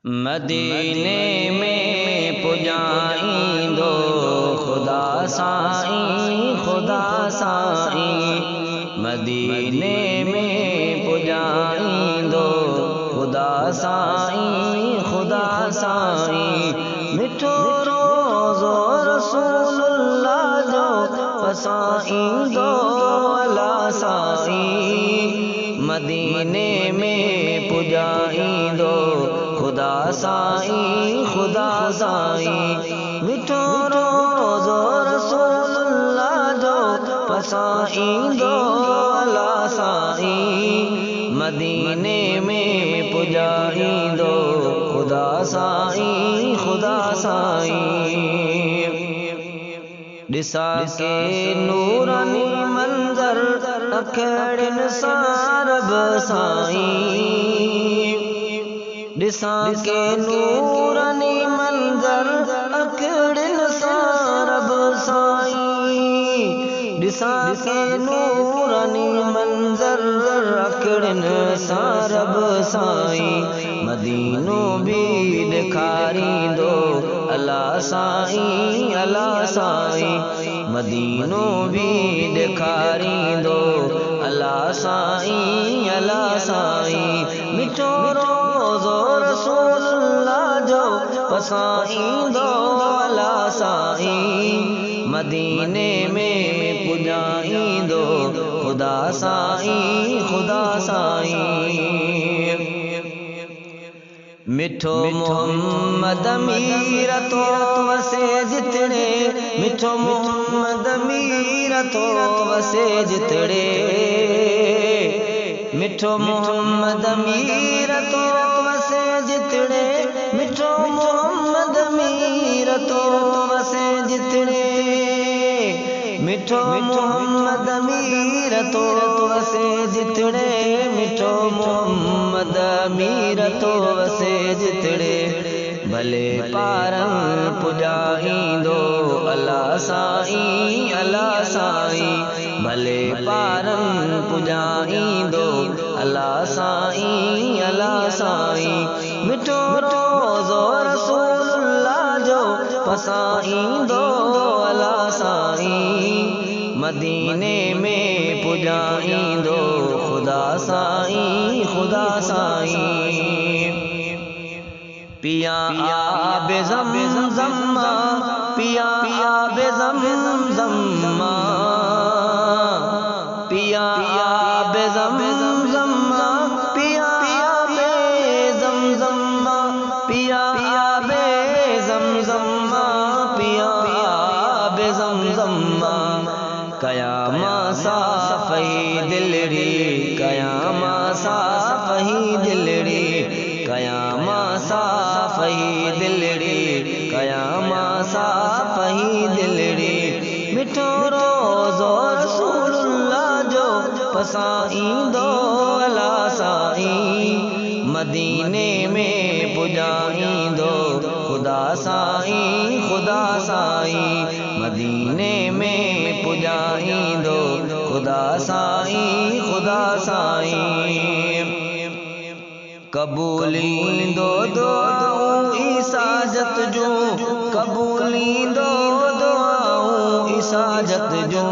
मदीने में पुजाइंदो खुदा साईं खुदा साईं। मदीने में पुजाइंदो खुदा साईं खुदा साईं। मिठो रोज़ो रसूलुल्लाह जो पसाईंदो अला साईं। मदीने में पुजाइंदो खुदा साईं खुदा साईं। मिठो रोज़ो रसूलुल्लाह जो पसाईंदो अला साईं। मदीने में पुजाइंदो खुदा साईं खुदा साईं। ॾिसा के नूरानी मंज़र अखियुनि सां रब साईं। ॾिसा के नूरानी मंज़र अखियुनि सां रब साईं। ॾिसा के नूरानी मंज़र अखियुनि सां रब साईं। मदीनो बि ॾेखारींदो अला साईं अला साईं। मदीनो बि ॾेखारींदो अला साईं अला साईं। मिठो रोज़ो रसूलुल्लाह जो पसाईंदो अला साईं। मदीने में पुजाइंदो खुदा साईं खुदा साईं। मिठो मोहम्मद अमीर तो वसे जितने। मिठो मोहम्मद अमीर तो वसे जितने। मिठो मोहम्मद अमीर तो वसे जितने। मिठो मोहम्मद अमीर तो वसे जितने। मिठो मोहम्मद अमीर तो वसे जितने। मिठो मोहम्मद अमीर तो वसे जितने। भले पारन पुजाइंदो अला साईं अला साईं। भले पारन पुजाइंदो अला साईं अला साईं। मिठो रोज़ो रसूलुल्लाह जो पसाईंदो अला साईं। मदीने में पुजाइंदो खुदा साईं खुदा साईं। पिया आबे ज़मज़म पिया आबे ज़मज़म पिया आबे ज़मज़म पिया आबे ज़मज़म पिया आबे ज़मज़म पिया आबे ज़मज़म। कयामा साफ़ही दिलड़ी कयामा साफ़ही दिलड़ी कयामा साफ़ही दिलड़ी कयामा साफ़ही दिलड़ी। मिठो रोज़ो रसूलुल्लाह जो पसाईंदो अला साईं। मदीने में पुजाइंदो खुदा साईं खुदा साईं। मदीने में पुजाइंदो खुदा साईं खुदा साईं। कबूलींदो दुआऊं इसाजत जूं कबूलींदो दुआऊं इसाजत जूं।